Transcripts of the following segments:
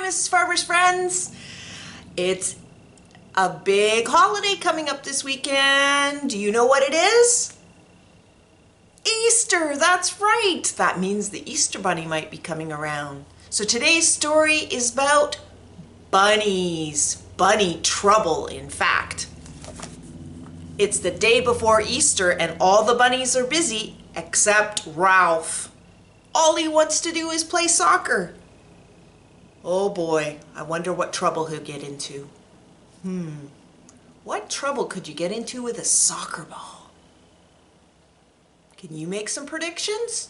Mrs. Farmer's friends. It's a big holiday coming up this weekend. Do you know what it is? Easter, that's right. That means the Easter Bunny might be coming around. So today's story is about bunnies. Bunny trouble, in fact. It's the day before Easter and all the bunnies are busy except Ralph. All he wants to do is play soccer. Oh boy, I wonder what trouble he'll get into. What trouble could you get into with a soccer ball? Can you make some predictions?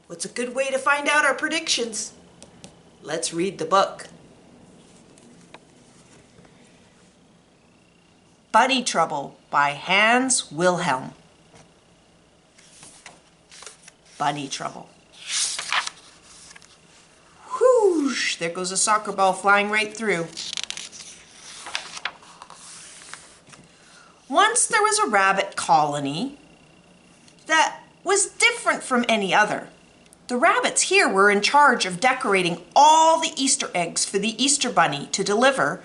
What's a good way to find out our predictions? Let's read the book. Bunny Trouble by Hans Wilhelm. Bunny trouble. Whoosh! There goes a soccer ball flying right through. Once there was a rabbit colony that was different from any other. The rabbits here were in charge of decorating all the Easter eggs for the Easter Bunny to deliver.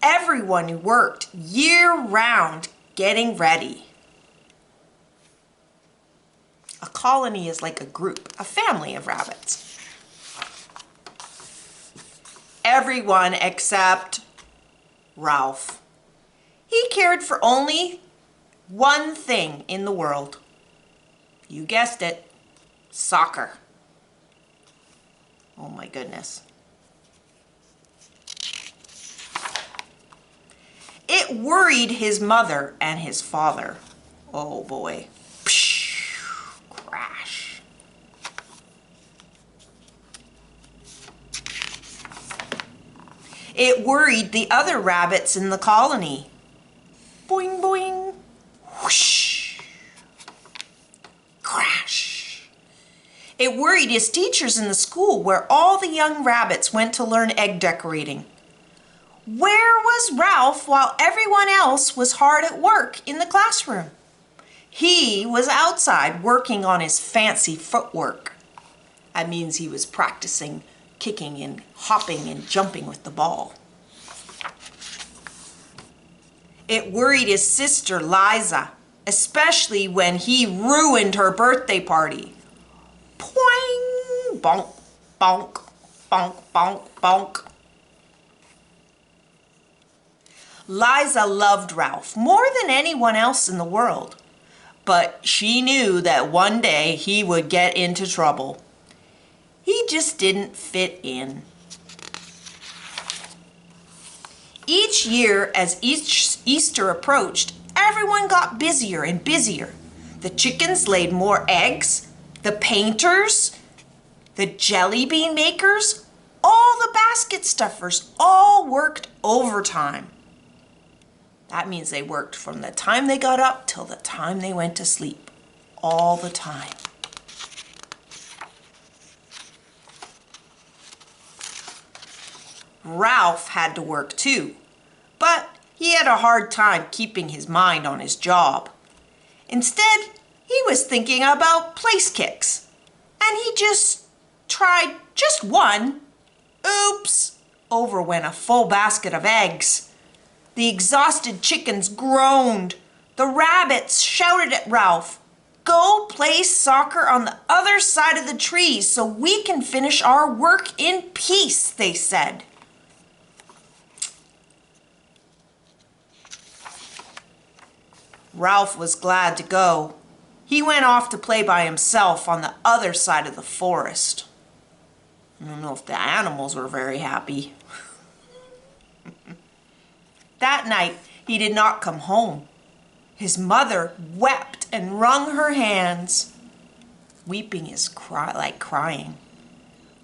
Everyone who worked year-round getting ready. A colony is like a group, a family of rabbits. Everyone except Ralph. He cared for only one thing in the world. You guessed it, soccer. Oh my goodness. It worried his mother and his father. Oh boy. Crash. It worried the other rabbits in the colony. Boing, boing. Whoosh. Crash. It worried his teachers in the school where all the young rabbits went to learn egg decorating. Where was Ralph while everyone else was hard at work in the classroom? He was outside working on his fancy footwork. That means he was practicing kicking and hopping and jumping with the ball. It worried his sister Liza, especially when he ruined her birthday party. Poing! Bonk, bonk, bonk, bonk, bonk. Liza loved Ralph more than anyone else in the world, but she knew that one day he would get into trouble. He just didn't fit in. Each year, as Easter approached, everyone got busier and busier. The chickens laid more eggs, the painters, the jelly bean makers, all the basket stuffers, all worked overtime. That means they worked from the time they got up till the time they went to sleep. All the time. Ralph had to work too, but he had a hard time keeping his mind on his job. Instead, he was thinking about place kicks, and he just tried just one. Oops! Over went a full basket of eggs. The exhausted chickens groaned. The rabbits shouted at Ralph, "Go play soccer on the other side of the trees so we can finish our work in peace," they said. Ralph was glad to go. He went off to play by himself on the other side of the forest. I don't know if the animals were very happy. That night, he did not come home. His mother wept and wrung her hands. Weeping is like crying.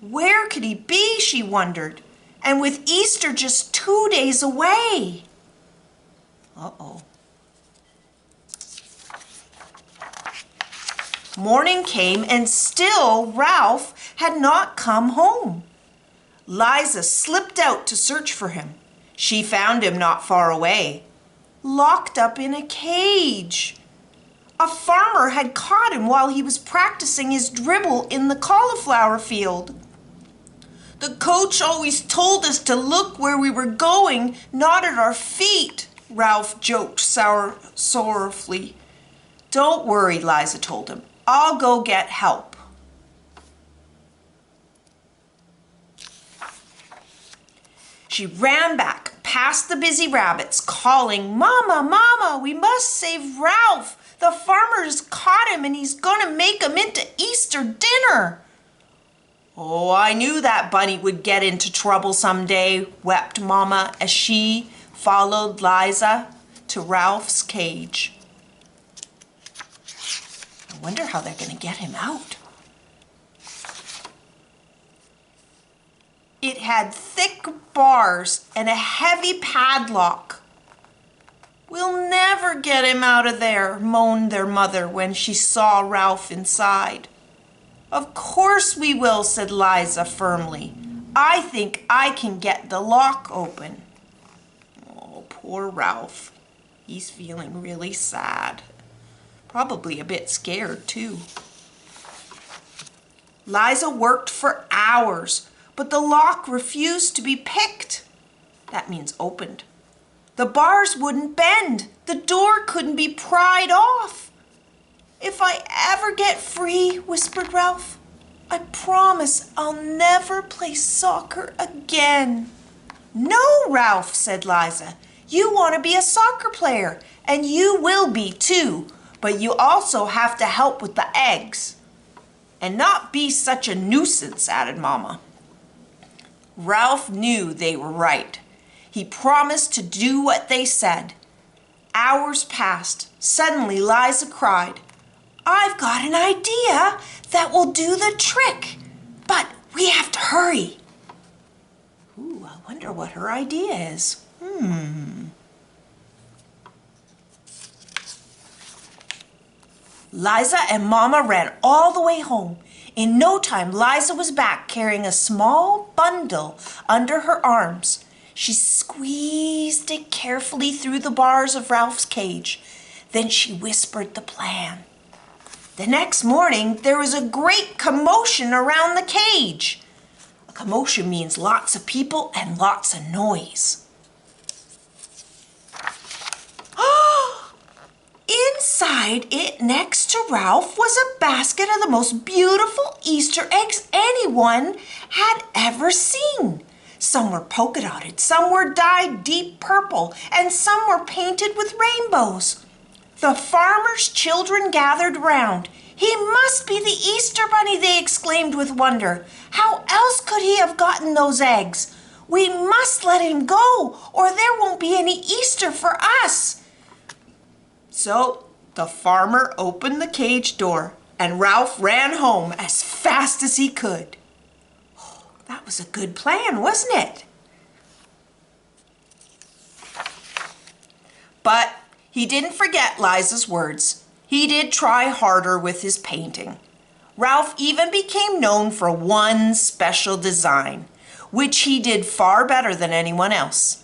Where could he be, she wondered, and with Easter just 2 days away? Uh-oh. Morning came and still Ralph had not come home. Liza slipped out to search for him. She found him not far away, locked up in a cage. A farmer had caught him while he was practicing his dribble in the cauliflower field. "The coach always told us to look where we were going, not at our feet," Ralph joked sorrowfully. "Don't worry," Liza told him. "I'll go get help." She ran back past the busy rabbits, calling, "Mama, Mama, we must save Ralph. The farmer's caught him and he's going to make him into Easter dinner." "Oh, I knew that bunny would get into trouble someday," wept Mama as she followed Liza to Ralph's cage. I wonder how they're going to get him out. It had thick bars and a heavy padlock. "We'll never get him out of there," moaned their mother when she saw Ralph inside. "Of course we will," said Liza firmly. "I think I can get the lock open." Oh, poor Ralph. He's feeling really sad. Probably a bit scared, too. Liza worked for hours, but the lock refused to be picked. That means opened. The bars wouldn't bend. The door couldn't be pried off. "If I ever get free," whispered Ralph, "I promise I'll never play soccer again." "No, Ralph," said Liza. "You want to be a soccer player, and you will be too, but you also have to help with the eggs. And not be such a nuisance," added Mama. Ralph knew they were right. He promised to do what they said. Hours passed. Suddenly Liza cried, "I've got an idea that will do the trick, but we have to hurry." Ooh, I wonder what her idea is. Liza and Mama ran all the way home. In no time, Liza was back carrying a small bundle under her arms. She squeezed it carefully through the bars of Ralph's cage. Then she whispered the plan. The next morning, there was a great commotion around the cage. A commotion means lots of people and lots of noise. Inside it, next to Ralph, was a basket of the most beautiful Easter eggs anyone had ever seen. Some were polka dotted, some were dyed deep purple, and some were painted with rainbows. The farmer's children gathered round. "He must be the Easter bunny," they exclaimed with wonder. "How else could he have gotten those eggs? We must let him go, or there won't be any Easter for us." So the farmer opened the cage door, and Ralph ran home as fast as he could. Oh, that was a good plan, wasn't it? But he didn't forget Liza's words. He did try harder with his painting. Ralph even became known for one special design, which he did far better than anyone else,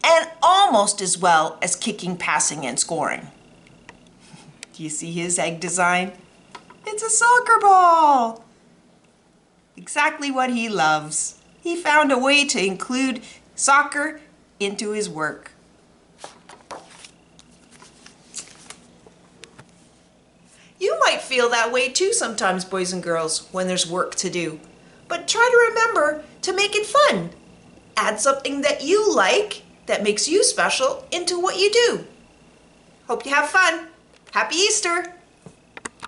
and almost as well as kicking, passing, and scoring. Do you see his egg design? It's a soccer ball! Exactly what he loves. He found a way to include soccer into his work. You might feel that way too sometimes, boys and girls, when there's work to do. But try to remember to make it fun. Add something that you like, that makes you special, into what you do. Hope you have fun. Happy Easter!